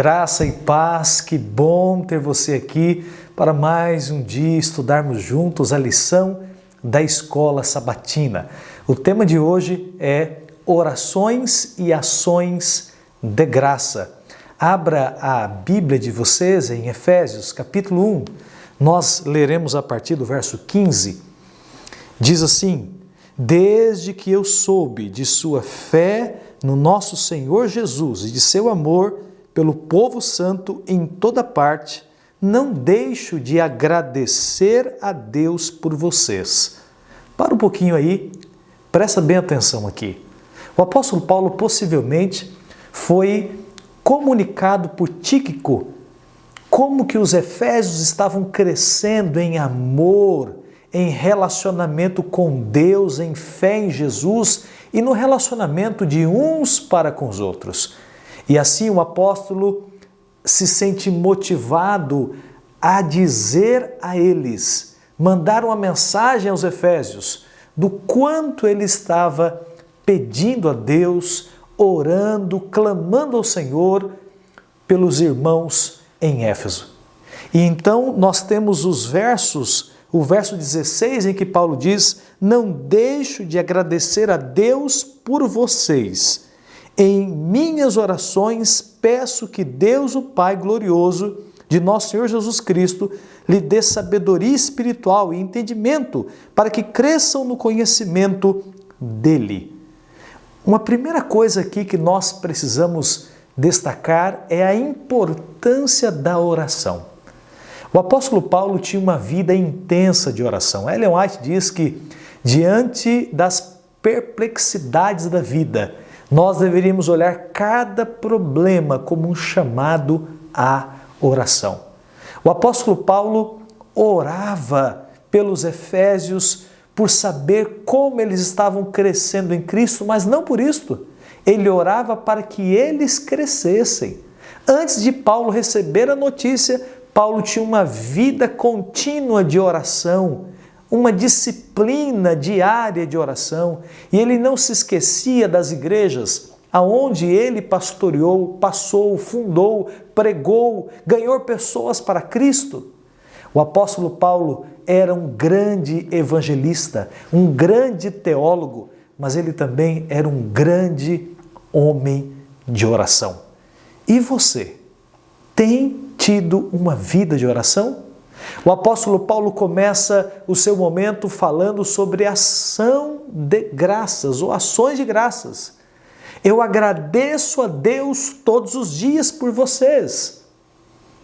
Graça e paz, que bom ter você aqui para mais um dia estudarmos juntos a lição da Escola Sabatina. O tema de hoje é orações e ações de graça. Abra a Bíblia de vocês em Efésios, capítulo 1. Nós leremos a partir do verso 15. Diz assim: desde que eu soube de sua fé no nosso Senhor Jesus e de seu amor pelo povo santo em toda parte, não deixo de agradecer a Deus por vocês. Para um pouquinho aí, presta bem atenção aqui. O apóstolo Paulo possivelmente foi comunicado por Tíquico como que os efésios estavam crescendo em amor, em relacionamento com Deus, em fé em Jesus e no relacionamento de uns para com os outros. E assim o apóstolo se sente motivado a dizer a eles, mandar uma mensagem aos efésios do quanto ele estava pedindo a Deus, orando, clamando ao Senhor pelos irmãos em Éfeso. E então nós temos o verso 16 em que Paulo diz: não deixo de agradecer a Deus por vocês. Em minhas orações peço que Deus, o Pai glorioso de nosso Senhor Jesus Cristo, lhe dê sabedoria espiritual e entendimento para que cresçam no conhecimento dele. Uma primeira coisa aqui que nós precisamos destacar é a importância da oração. O apóstolo Paulo tinha uma vida intensa de oração. Ellen White diz que, diante das perplexidades da vida, nós deveríamos olhar cada problema como um chamado à oração. O apóstolo Paulo orava pelos efésios por saber como eles estavam crescendo em Cristo, mas não por isto. Ele orava para que eles crescessem. Antes de Paulo receber a notícia, Paulo tinha uma vida contínua de oração, uma disciplina diária de oração, e ele não se esquecia das igrejas aonde ele pastoreou, passou, fundou, pregou, ganhou pessoas para Cristo. O apóstolo Paulo era um grande evangelista, um grande teólogo, mas ele também era um grande homem de oração. E você, tem tido uma vida de oração? O apóstolo Paulo começa o seu momento falando sobre ação de graças ou ações de graças. Eu agradeço a Deus todos os dias por vocês.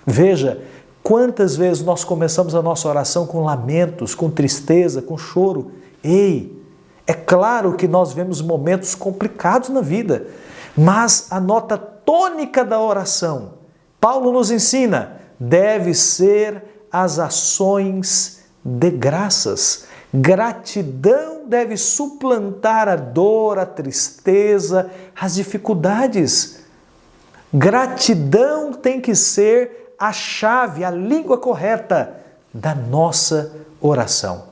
Veja, quantas vezes nós começamos a nossa oração com lamentos, com tristeza, com choro. Ei, é claro que nós vemos momentos complicados na vida, mas a nota tônica da oração, Paulo nos ensina, deve ser as ações de graças. Gratidão deve suplantar a dor, a tristeza, as dificuldades. Gratidão tem que ser a chave, a língua correta da nossa oração.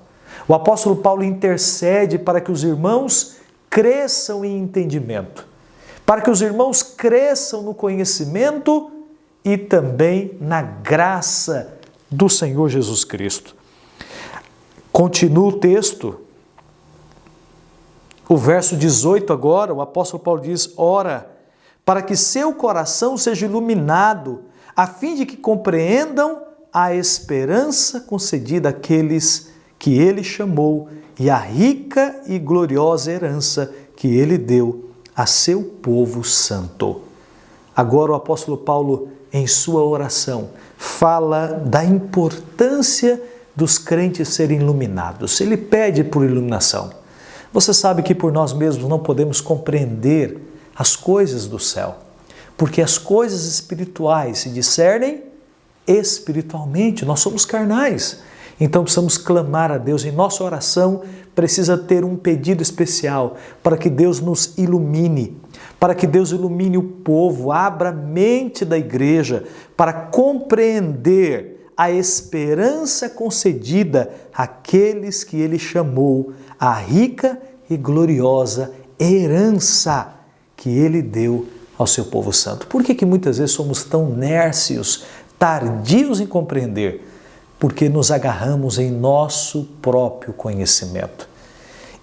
O apóstolo Paulo intercede para que os irmãos cresçam em entendimento, para que os irmãos cresçam no conhecimento e também na graça do Senhor Jesus Cristo. Continua o texto, o verso 18 agora, o apóstolo Paulo diz: ora, para que seu coração seja iluminado, a fim de que compreendam a esperança concedida àqueles que ele chamou e a rica e gloriosa herança que ele deu a seu povo santo. Agora o apóstolo Paulo, em sua oração, fala da importância dos crentes serem iluminados. Ele pede por iluminação. Você sabe que por nós mesmos não podemos compreender as coisas do céu, porque as coisas espirituais se discernem espiritualmente, nós somos carnais. Então precisamos clamar a Deus. Em nossa oração precisa ter um pedido especial para que Deus nos ilumine, para que Deus ilumine o povo, abra a mente da igreja para compreender a esperança concedida àqueles que ele chamou, a rica e gloriosa herança que ele deu ao seu povo santo. Por que muitas vezes somos tão nércios, tardios em compreender? Porque nos agarramos em nosso próprio conhecimento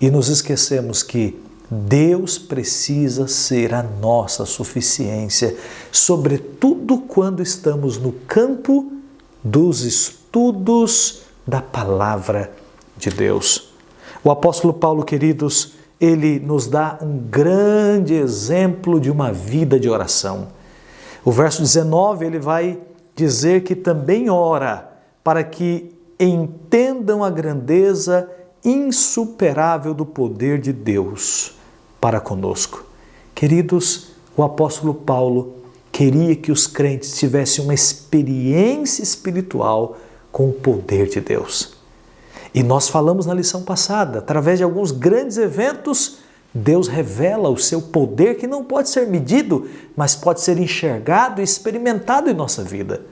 e nos esquecemos que Deus precisa ser a nossa suficiência, sobretudo quando estamos no campo dos estudos da palavra de Deus. O apóstolo Paulo, queridos, ele nos dá um grande exemplo de uma vida de oração. O verso 19, ele vai dizer que também ora para que entendam a grandeza insuperável do poder de Deus para conosco. Queridos, o apóstolo Paulo queria que os crentes tivessem uma experiência espiritual com o poder de Deus. E nós falamos na lição passada, através de alguns grandes eventos, Deus revela o seu poder que não pode ser medido, mas pode ser enxergado e experimentado em nossa vida.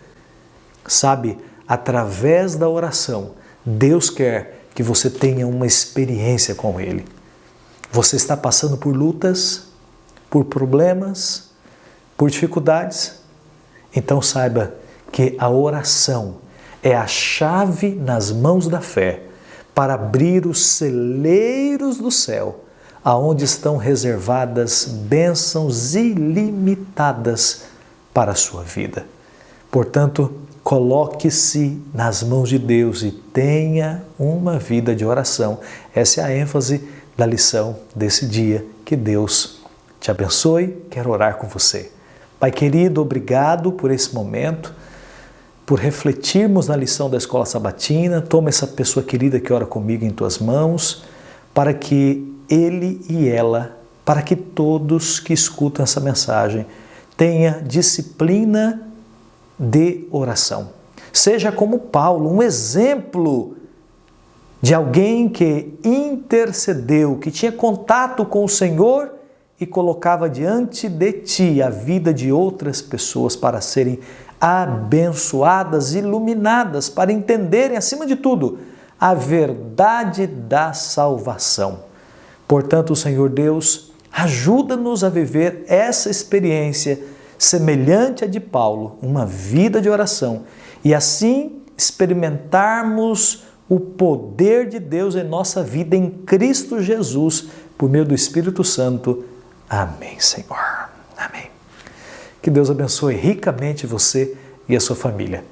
Sabe, através da oração, Deus quer que você tenha uma experiência com Ele. Você está passando por lutas, por problemas, por dificuldades? Então saiba que a oração é a chave nas mãos da fé para abrir os celeiros do céu, aonde estão reservadas bênçãos ilimitadas para a sua vida. Portanto, coloque-se nas mãos de Deus e tenha uma vida de oração. Essa é a ênfase da lição desse dia. Que Deus te abençoe. Quero orar com você. Pai querido, obrigado por esse momento, por refletirmos na lição da Escola Sabatina. Toma essa pessoa querida que ora comigo em tuas mãos, para que ele e ela, para que todos que escutam essa mensagem tenha disciplina de oração. Seja como Paulo, um exemplo de alguém que intercedeu, que tinha contato com o Senhor e colocava diante de ti a vida de outras pessoas para serem abençoadas, iluminadas, para entenderem, acima de tudo, a verdade da salvação. Portanto, Senhor Deus, ajuda-nos a viver essa experiência semelhante à de Paulo, uma vida de oração, e assim experimentarmos o poder de Deus em nossa vida em Cristo Jesus, por meio do Espírito Santo. Amém, Senhor. Amém. Que Deus abençoe ricamente você e a sua família.